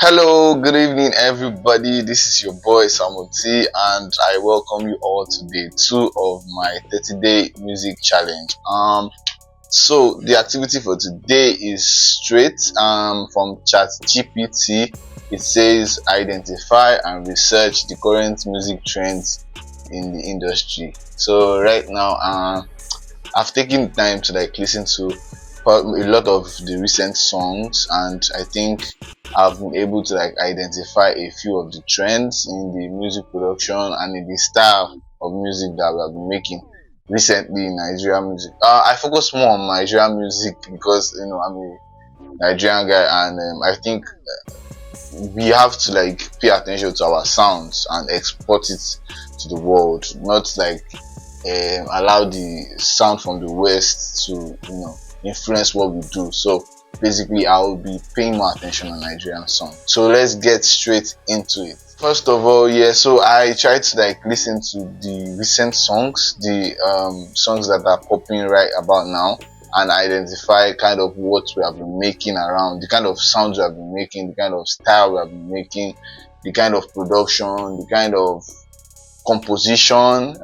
Hello, good evening, everybody. This is your boy Samuel T, and I welcome you all to day 2 of my 30-day music challenge. So the activity for today is straight from ChatGPT. It says identify and research the current music trends in the industry. So right now, I've taken time to listen to a lot of the recent songs, and I think I've been able to identify a few of the trends in the music production and in the style of music that we have been making recently in Nigerian music. I focus more on Nigerian music because I'm a Nigerian guy, and I think we have to pay attention to our sounds and export it to the world, not allow the sound from the West to influence what we do. So basically I will be paying more attention on Nigerian song. So let's get straight into it. First of all, so I tried to listen to the recent songs, the songs that are popping right about now, and identify kind of what we have been making around, the kind of sounds we have been making, the kind of style we have been making, the kind of production, the kind of composition.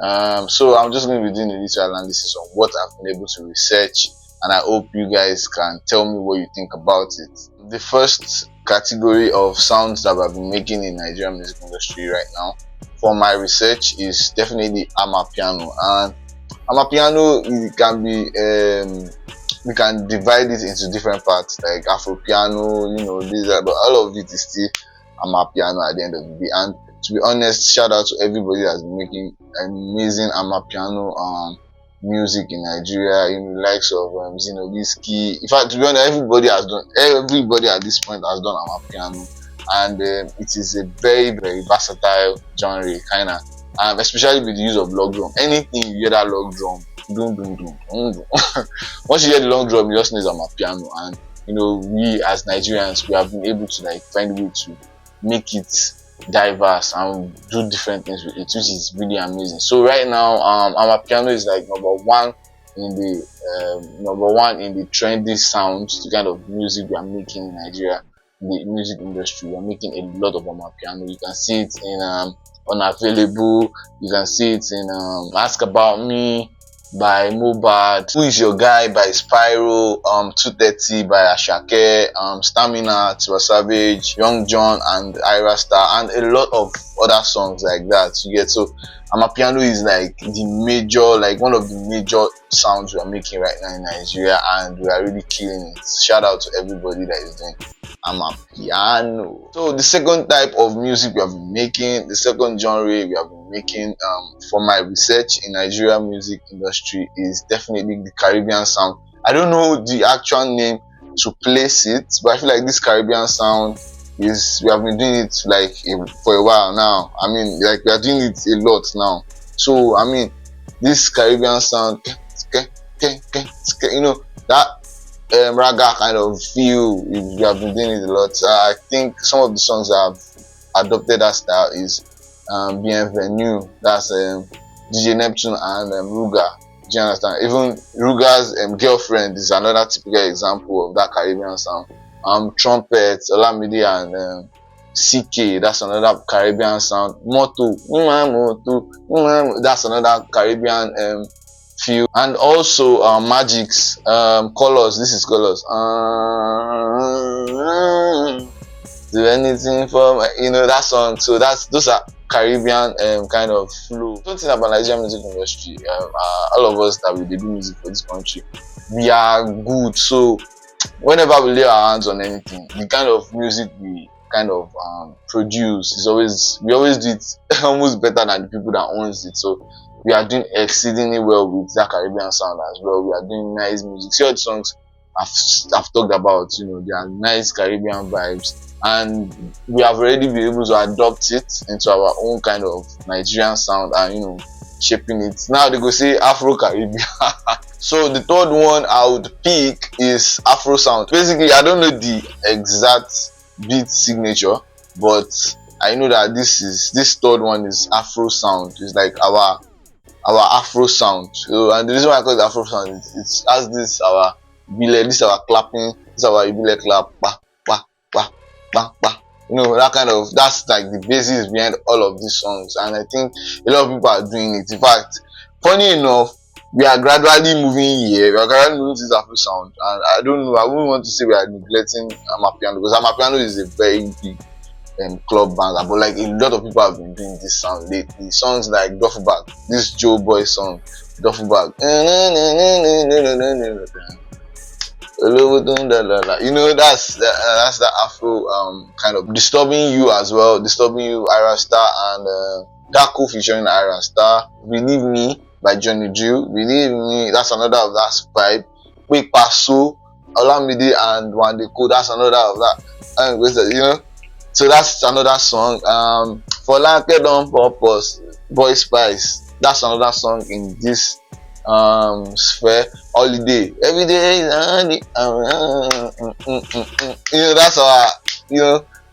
So I'm just going to be doing a little analysis on what I've been able to research, and I hope you guys can tell me what you think about it. The first category of sounds that I've been making in Nigerian music industry right now for my research is definitely Amapiano. And Amapiano, it can be we can divide it into different parts like Afropiano, but all of it is still Amapiano at the end of the day. And to be honest, shout out to everybody that's been making amazing Amapiano music in Nigeria, the likes of Zinobisky. In fact, to be honest, everybody at this point has done Amapiano, and it is a very, very versatile genre, kinda, especially with the use of log drum. Anything you hear that log drum, boom, boom, boom, boom, boom. Once you hear the log drum, you just know it's Amapiano. And we as Nigerians, we have been able to find a way to make it diverse and do different things with it, which is really amazing. So right now, Amapiano is number one in the trendy sounds, the kind of music we are making in Nigeria, in the music industry. We are making a lot of Amapiano. You can see it in Unavailable. You can see it in Ask About Me by Mohbad, Who Is Your Guy by Spyro, 230 by Asake, Stamina, Tiwa Savage, Young John and Ira Star, and a lot of other songs like that. You get, so Amapiano is the major, one of the major sounds we are making right now in Nigeria, and we are really killing it. Shout out to everybody that is doing Amapiano. So the second type of music we have been making, the second genre we have been making for my research in Nigerian music industry is definitely the Caribbean sound. I don't know the actual name to place it, but I feel like this Caribbean sound we have been doing it for a while now. I mean, we are doing it a lot now. So I mean, this Caribbean sound, that raga kind of feel, we have been doing it a lot. I think some of the songs that have adopted that style is Bienvenue, that's DJ Neptune and Ruga. Do you understand? Even Ruga's Girlfriend is another typical example of that Caribbean sound. Trumpet, Olamide and CK, that's another Caribbean sound. Moto, that's another Caribbean feel. And also Magic's Colors, this is Colors. Do anything for that song. So those are Caribbean kind of flow. Something about Nigerian music industry, all of us that we do music for this country, we are good. So whenever we lay our hands on anything, the kind of music we kind of produce is we always do it almost better than the people that owns it. So we are doing exceedingly well with that Caribbean sound as well. We are doing nice music. See all the songs I've talked about, they are nice Caribbean vibes, and we have already been able to adopt it into our own kind of Nigerian sound and shaping it. Now they go say Afro Caribbean. So the third one I would pick is Afro sound. Basically, I don't know the exact beat signature, but I know that this third one is Afro sound. It's our Afro sound. So, and the reason why I call it Afro sound is it's as this our clapping, this our ibile clap, ba ba ba ba ba that kind of, that's like the basis behind all of these songs, and I think a lot of people are doing it. In fact, funny enough, we are gradually moving here. We are gradually moving to this Afro sound, and I don't know. I wouldn't want to say we are neglecting Amapiano, because Amapiano is a very big club banger, but like a lot of people have been doing this sound lately. Songs like Duffel Bag, this Joe Boy song, Duffel Bag. That's the Afro kind of Disturbing You as well. Disturbing You, Ira Star, and Darko featuring Ira Star. Believe Me by Johnny Drew. Believe Me, that's another of that vibe. Quick Paso, Olamide and Wande Coal, that's another of that. So that's another song. For Like on Purpose, Boy Spice, that's another song in this sphere. Holiday, every day is that's our,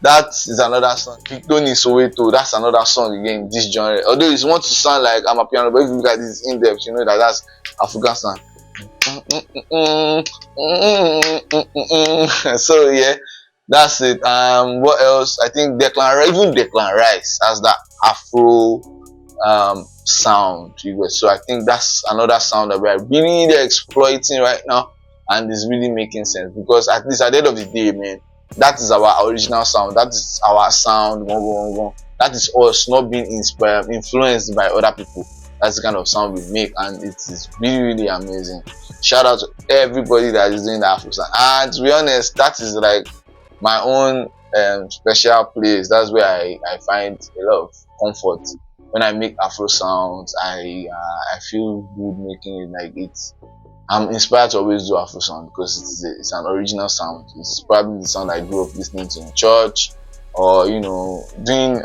that is another song. Victoni Soweto, that's another song again in this genre. Although it wants to sound like Amapiano, but if you look at this in depth, that's African sound. So yeah, that's it. What else? I think Declan Rice has that Afro sound. So I think that's another sound that we are really exploiting right now, and it's really making sense, because at least at the end of the day, man, that is our original sound. That is our sound. That is us not being influenced by other people. That's the kind of sound we make, and it is really, really amazing. Shout out to everybody that is doing the Afro sound. And to be honest, that is like my own special place. That's where I find a lot of comfort. When I make Afro sounds, I feel good making it. Like I'm inspired to always do Afro sound, because it's an original sound. It's probably the sound I grew up listening to in church, or doing.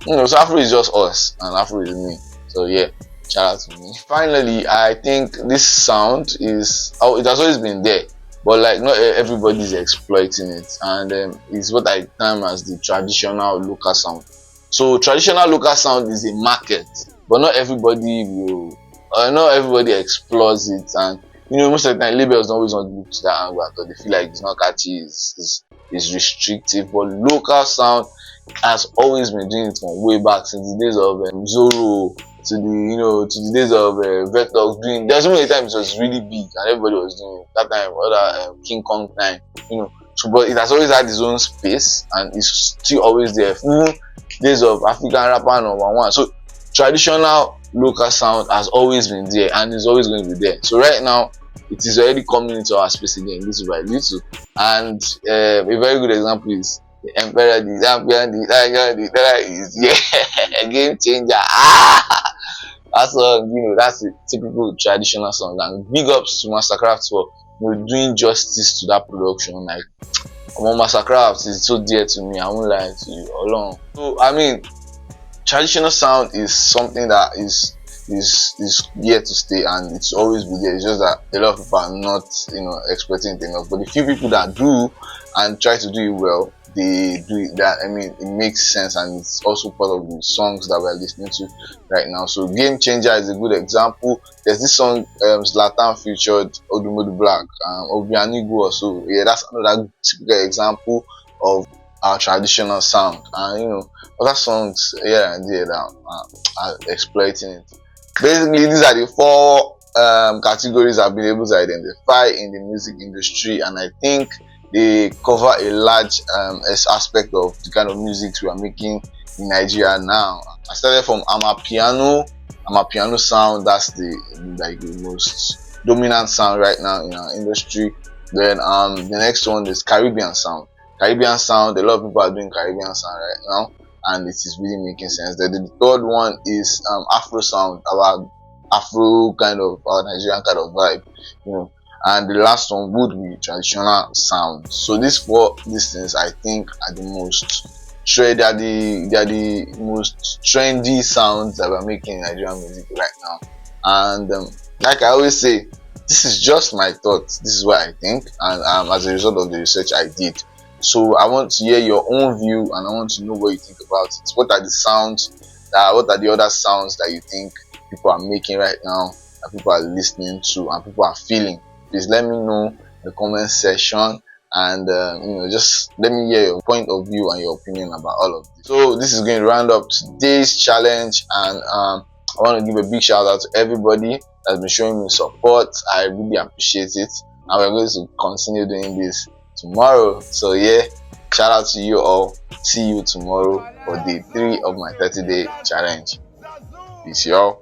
So Afro is just us, and Afro is me. So yeah, shout out to me. Finally, I think this sound it has always been there, but like not everybody is exploiting it, and it's what I term as the traditional local sound. So traditional local sound is a market, but not everybody explores it, and most of the time labels don't always want to look to that angle, because they feel like it's not catchy, it's restrictive. But local sound has always been doing it from way back, since the days of Zorro, to the days of Vector doing. There's so many times it was really big and everybody was doing it. That time, other King Kong time, So, but it has always had its own space, and it's still always there. Even days of African rapper number one. So traditional local sound has always been there, and is always going to be there. So right now, it is already coming into our space again, little by little. And a very good example is the Emperor, the Champion, the Tiger, the Tiger is a game changer. That's that's a typical traditional song. And big ups to Mastercraft for doing justice to that production. Like, Mastercraft is so dear to me. I won't lie to you. Alone. So I mean, traditional sound is something that is here to stay, and it's always be there. It's just that a lot of people are not exploiting it enough. But the few people that do and try to do it well, they do it. That, I mean, it makes sense, and it's also part of the songs that we're listening to right now. So Game Changer is a good example. There's this song Zlatan featured Odumodu Black, Obianigu also. Yeah, that's another typical example of our traditional sound. And other songs here and there that are exploiting it. Basically, these are the four categories I've been able to identify in the music industry, and I think they cover a large aspect of the kind of music we are making in Nigeria now. I started from Amapiano sound. That's the most dominant sound right now in our industry. Then the next one is Caribbean sound. Caribbean sound, a lot of people are doing Caribbean sound right now, and it is really making sense. Then the third one is Afro sound, our Afro kind of, our Nigerian kind of vibe, and the last one would be traditional sound. So these things I think are the most most trendy sounds that we're making in Nigerian music right now. And like I always say, this is just my thoughts. This is what I think, and as a result of the research I did. So I want to hear your own view, and I want to know what you think about it. What are the sounds? What are the other sounds that you think people are making right now, that people are listening to, and people are feeling? Please let me know in the comment section. and just let me hear your point of view and your opinion about all of this. So this is going to round up today's challenge, and I want to give a big shout out to everybody that's been showing me support. I really appreciate it, and we're going to continue doing this tomorrow. So yeah, shout out to you all. See you tomorrow for day 3 of my 30-day challenge. Peace, y'all.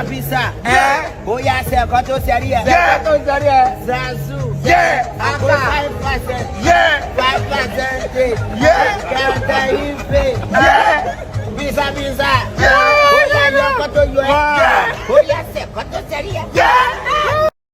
Pisa, Oya se koto seria, Zazu, Ako 5%, Pisa, Oya yo koto yo, Oya se koto seria,